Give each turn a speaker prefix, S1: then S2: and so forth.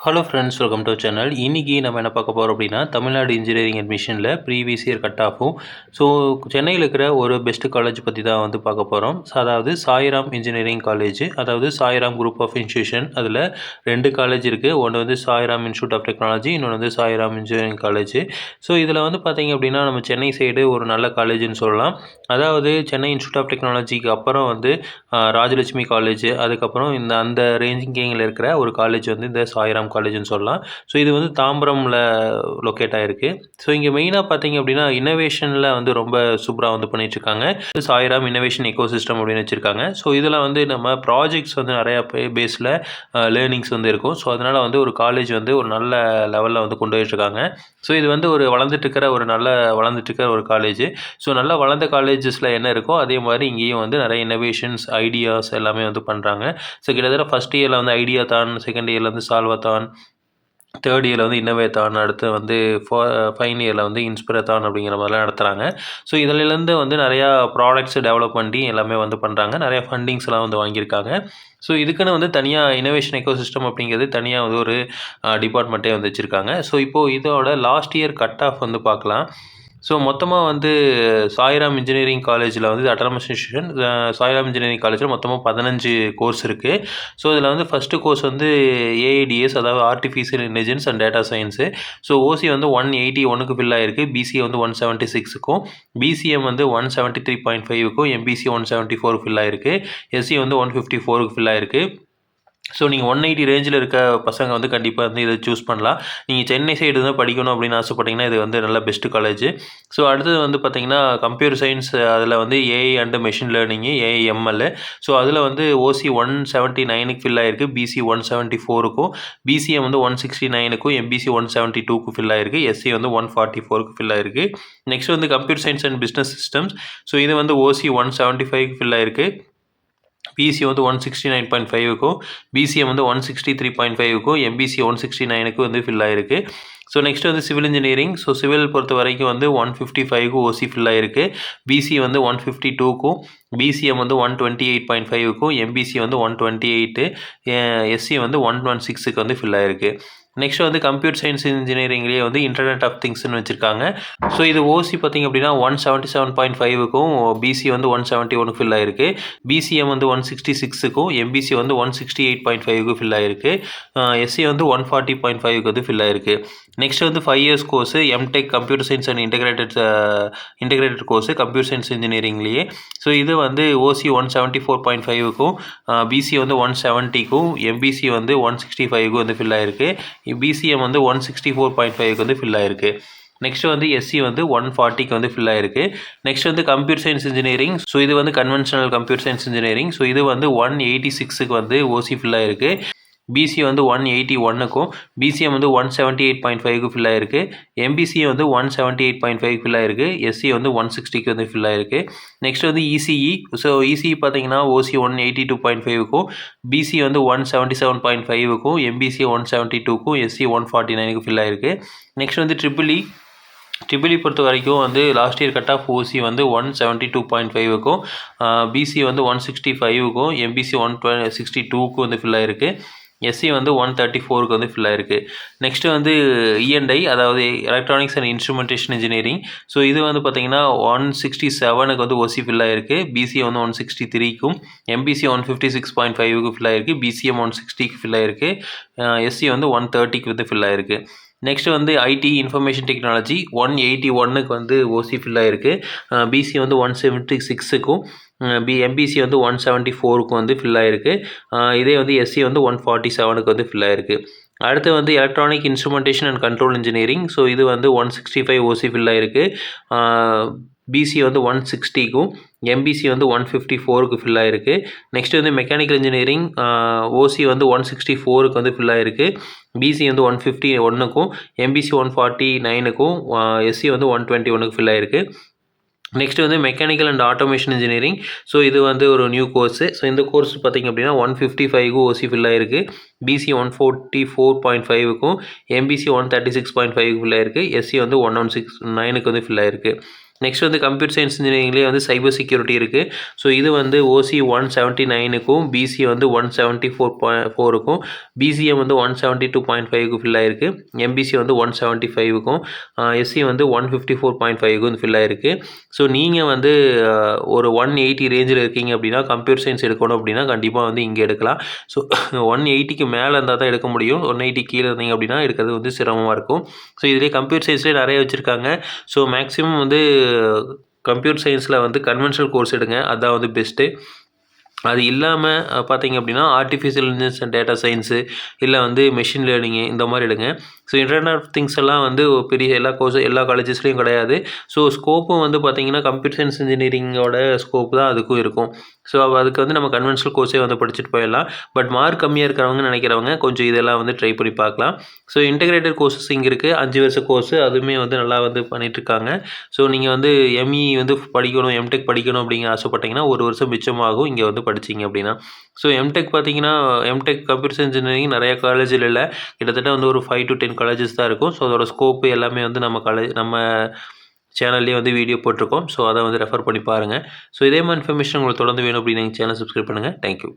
S1: Hello friends, welcome to channel. இன்றைக்கி நம்ம என்ன பார்க்க போகிறோம் அப்படின்னா, தமிழ்நாடு இன்ஜினியரிங் அட்மிஷனில் ப்ரீவியஸ் இயர் கட் ஆஃபும் சென்னையில் இருக்கிற ஒரு பெஸ்ட் காலேஜ் பற்றி தான் பார்க்க போகிறோம். அதாவது சாய்ராம் இன்ஜினியரிங் காலேஜ், அதாவது சாய்ராம் குரூப் ஆஃப் இன்ஸ்டியூஷன். அதில் 2 காலேஜ் இருக்குது. ஒன்று சாய்ராம் இன்ஸ்டியூட் ஆஃப் டெக்னாலஜி, இன்னொன்று சாய்ராம் இன்ஜினியரிங் காலேஜ். இதில் பார்த்தீங்க அப்படின்னா, நம்ம சென்னை சைடு ஒரு நல்ல காலேஜ்னு சொல்லலாம். அதாவது சென்னை இன்ஸ்டியூட் ஆஃப் டெக்னாலஜிக்கு அப்புறம் ராஜலட்சுமி காலேஜ், அதுக்கப்புறம் அந்த ரேங்கிங்கில் இருக்கிற ஒரு காலேஜ் இந்த சாய்ராம் காலேஜ்னு சொல்லலாம். இது தாம்பரமில் லொக்கேட் ஆகிருக்கு. இங்கே மெயினாக பார்த்தீங்க அப்படின்னா, இனோவேஷனில் ரொம்ப சூப்பராக பண்ணிகிட்ருக்காங்க. சாய்ராம் இனோவேஷன் எக்கோ சிஸ்டம் அப்படின்னு வச்சுருக்காங்க. இதில் நம்ம ப்ராஜெக்ட்ஸ் நிறையா பேஸில் லேர்னிங்ஸ் இருக்கும். அதனால் ஒரு காலேஜ் ஒரு நல்ல லெவலில் கொண்டு போயிட்டுருக்காங்க. இது ஒரு வளர்ந்துட்டுருக்கிற ஒரு காலேஜ். நல்லா வளர்ந்த காலேஜஸில் என்ன இருக்கோ அதே மாதிரி இங்கேயும் நிறைய இனோவேஷன்ஸ், ஐடியாஸ் எல்லாமே பண்ணுறாங்க. கிட்டத்தட்ட ஃபஸ்ட் இயரில் ஐடியாதான், செகண்ட் இயரில் சால்வாதான், தேர்ட் இயரில் இன்னோவேதான், அடுத்து ஃபைனல் இயரில் இன்ஸ்பிரதான் அப்படிங்கிற மாதிரிலாம் நடத்துகிறாங்க. இதிலேருந்து நிறையா ப்ராடக்ட்ஸ் டெவலப் பண்ணி எல்லாமே பண்ணுறாங்க. நிறையா ஃபண்டிங்ஸ்லாம் வாங்கியிருக்காங்க. இதுக்குன்னு தனியாக இனோவேஷன் எக்கோ சிஸ்டம் அப்படிங்கிறது தனியாக ஒரு டிபார்ட்மெண்ட்டே வச்சுருக்காங்க. இப்போது இதோட லாஸ்ட் இயர் கட் ஆஃப் பார்க்கலாம். மொத்தமாக சாய்ராம் இன்ஜினியரிங் காலேஜில் அட்டானமஸ் இன்ஸ்டியூஷன், சாய்ராம் இன்ஜினியரிங் காலேஜில் மொத்தமாக 15 கோர்ஸ் இருக்குது. இதில் ஃபஸ்ட்டு கோர்ஸ் ஏஐடிஎஸ், அதாவது artificial intelligence and data science. OC 181க்கு ஃபில் ஆகிருக்கு, பிசிஏ 176க்கும், பிசிஎம் 173.5க்கும், எம்பிசி 174 ஃபில் ஆகிருக்கு, எஸ்சி 154க்கு ஃபில் ஆகிருக்கு. நீங்கள் 180 ரேஞ்சில் இருக்க பசங்க கண்டிப்பாக இதை சூஸ் பண்ணலாம். நீங்கள் சென்னை சைடு தான் படிக்கணும் அப்படின்னு ஆசைப்பட்டீங்கன்னா இது நல்ல பெஸ்ட்டு காலேஜ். அடுத்தது பார்த்தீங்கன்னா கம்ப்யூட்டர் சயின்ஸ், அதில் AI and machine learning, AIML. அதில் ஓசி 179க்கு ஃபில் ஆகிருக்கு, பிசி 174க்கும், பிசிஎம் 169க்கும், எம்பிசி 172க்கும் ஃபில் ஆகிருக்கு, எஸ்சி 144க்கு ஃபில் ஆகிருக்கு. Next computer science and business systems. இது ஓசி 175க்கு ஃபில் ஆகிருக்கு, பிசி 169.5க்கும், பிசிஎம் 163.5க்கும், எம்பிசி 169க்கு ஃபில் ஆகிருக்கு. Next civil engineering. சிவில் பொறுத்த வரைக்கும் 155க்கு ஓசி ஃபில் ஆகிருக்கு, பிசி 152க்கும், பிசிஎம் 128.5க்கும், எம்பிசி 128, எஸ்சி 116க்கு ஃபில் ஆகிருக்கு. நெக்ஸ்ட் கம்ப்யூட்டர் சயின்ஸ் இன்ஜினியரிங்லேயே இன்டர்நெட் ஆஃப் திங்ஸ்னு வச்சுருக்காங்க. இது ஓசி பார்த்திங்க அப்படின்னா 177.5க்கும், பிசி 171க்கு ஃபில் ஆகிருக்கு, பிசிஎம் 166க்கும், எம்பிசி 168.5க்கு ஃபில் ஆகிருக்கு, எஸ்சி 140.5க்கு ஃபில் ஆகிருக்கு. Next 5 years course MTech computer science and integrated course computer science இன்ஜினியரிங்லேயே. இது ஓசி 174.5க்கும், பிசி 170க்கும், எம்பிசி 165க்கும் ஃபில் ஆகிருக்கு, பிசிஎம் 164.5க்கு ஃபில் ஆகிருக்கு. நெக்ஸ்ட் எஸ்சி 140க்கு ஃபில் ஆகிருக்கு. Next computer science engineering. இது கன்வென்ஷனல் கம்ப்யூட்டர் சயின்ஸ் இன்ஜினியரிங். இது 186க்கு ஓசி ஃபில் ஆகிருக்கு, பிசி 181க்கும், பிசிஎம் 178.5க்கு ஃபில் ஆகிருக்கு, எம்பிசி 178.5க்கு ஃபில் ஆகிருக்கு, எஸ்சி 160க்கு ஃபில் ஆகிருக்கு. Next ECE. இசிஇ பார்த்தீங்கன்னா ஓசி 182.5க்கும், பிசி 177.5க்கும், எம்பிசி 172க்கும், எஸ்சி 149க்கு ஃபில் ஆகிருக்கு. நெக்ஸ்ட் ட்ரிபிள் பொறுத்த வரைக்கும் லாஸ்ட் இயர் கட் ஆஃப் ஓசி 172.5க்கும், பிசி 165க்கும், எம்பிசி 162க்கும் ஃபில் ஆகிருக்கு, எஸ்சி 134க்கு ஃபில் ஆகிருக்கு. நெக்ஸ்ட் இஎன்ஐ, அதாவது எலக்ட்ரானிக்ஸ் அண்ட் இன்ஸ்ட்ருமெண்டேஷன் இன்ஜினியரிங். இது பார்த்தீங்கன்னா 167க்கு ஓசி ஃபில் ஆகிருக்கு, பிசி 163க்கும், எம்பிசி 156.5க்கு ஃபில் ஆகிருக்கு, பிசிஎம் 160க்கு ஃபில் ஆகிருக்கு, எஸ்சி 130க்கு ஃபில் ஆகிருக்கு. நெக்ஸ்ட் ஐடி இன்ஃபர்மேஷன் டெக்னாலஜி 181க்கு ஓசி ஃபில் ஆகிருக்கு, பிசி 176க்கும், எம்பிசி 174க்கும் ஃபில் ஆகிருக்கு, இதே எஸ்சி 147க்கு ஃபில் ஆகிருக்கு. அடுத்து electronic instrumentation and control engineering. இது 165 ஓசி ஃபில் ஆகிருக்கு, பிசி 160க்கும், எம்பிசி 154க்கு ஃபில் ஆகிருக்கு. Next mechanical engineering. ஓசி 164க்கு ஃபில் ஆகிருக்கு, பிசி 151க்கும், எம்பிசி 149க்கும், எஸ்சி 121க்கு ஃபில் ஆகிருக்கு. Next mechanical and automation engineering. இது ஒரு நியூ கோர்ஸு. இந்த கோர்ஸ் பார்த்திங்க அப்படின்னா 155க்கு ஓசி ஃபில் ஆகிருக்கு, பிசி 144.5க்கும், எம்பிசி 136.5க்கு ஃபில் ஆகிருக்கு, எஸ்சி 116.9க்கு ஃபில் ஆகிருக்கு. நெக்ஸ்ட் வந்து கம்ப்யூட்டர் சயின்ஸ் இன்ஜினியரிங்லேயே வந்து சைபர் செக்யூரிட்டி இருக்குது. ஸோ இது வந்து ஓசி 179க்கும் பிசி வந்து 174.4க்கும் பிசிஎம் வந்து 172.5க்கு ஃபில் ஆயிருக்கு. எம்பிசி வந்து 175க்கும் எஸ்சி வந்து 154.5க்கும் ஃபில் ஆயிருக்கு. ஸோ நீங்கள் வந்து ஒரு 180 ரேஞ்சில் இருக்கீங்க அப்படின்னா கம்ப்யூட்டர் சயின்ஸ் எடுக்கணும் அப்படின்னா கண்டிப்பாக வந்து இங்கே எடுக்கலாம். ஸோ 180க்கு மேலே இருந்தால் தான் எடுக்க முடியும். 180 கீழே இருந்தீங்க அப்படின்னா எடுக்கிறது வந்து சிரமமாக இருக்கும். ஸோ இதிலே கம்ப்யூட்டர் சயின்ஸ்லேயே நிறைய வச்சுருக்காங்க. ஸோ மேக்ஸிமம் வந்து கம்ப்யூட்டர் சயின்ஸில் வந்து கன்வென்ஷனல் கோர்ஸ் எடுங்க, அதுதான் வந்து பெஸ்ட்டு. அது இல்லாமல் பார்த்தீங்க அப்படின்னா artificial intelligence and data science இல்லை வந்து மெஷின் லேர்னிங்கு இந்த மாதிரி எடுங்க. ஸோ இன்டர்நெட் ஆஃப் திங்ஸ் எல்லாம் வந்து பெரிய எல்லா காலேஜஸ்லேயும் கிடையாது. ஸோ ஸ்கோப்பும் வந்து பார்த்தீங்கன்னா கம்ப்யூட்டர் சயின்ஸ் இன்ஜினியரிங்கோட ஸ்கோப் தான் அதுக்கும் இருக்கும். ஸோ அதுக்கு வந்து நம்ம கன்வென்ஷனல் கோர்ஸே வந்து படிச்சுட்டு போயிடலாம். பட் மார்க் கம்மியாக இருக்கிறவங்க நினைக்கிறவங்க கொஞ்சம் இதெல்லாம் வந்து ட்ரை பண்ணி பார்க்கலாம். ஸோ இன்டெகிரேட்டட் கோர்சஸ் இங்கே இருக்குது, 5 வருஷ கோர்ஸு, அதுவுமே வந்து நல்லா வந்து பண்ணிகிட்ருக்காங்க. ஸோ நீங்கள் வந்து எம்இ வந்து படிக்கணும், எம்டெக் படிக்கணும் அப்படிங்கிற ஆசைப்பட்டீங்கன்னா 1 வருஷம் மிச்சமாகும் இங்கே வந்து படிச்சிங்க அப்படின்னா. ஸோ எம்டெக் பார்த்தீங்கன்னா எம்டெக் கம்ப்யூட்டர் சயின்ஸ் இன்ஜினியரிங் நிறைய காலேஜில் இல்லை, கிட்டத்தட்ட வந்து ஒரு 5 to 10 காலேஜஸ் தான் இருக்கும். ஸோ அதோட ஸ்கோப்பு எல்லாமே வந்து நம்ம சேனல்லேயே வந்து வீடியோ போட்டிருக்கோம். ஸோ அதை வந்து ரெஃபர் பண்ணி பாருங்கள். ஸோ இதே மாதிரி இன்ஃபர்மேஷன் உங்களுக்கு தொடர்ந்து வேணும் அப்படின்னு எங்கள் சேனல் சப்ஸ்கிரைப் பண்ணுங்கள். தேங்க்யூ.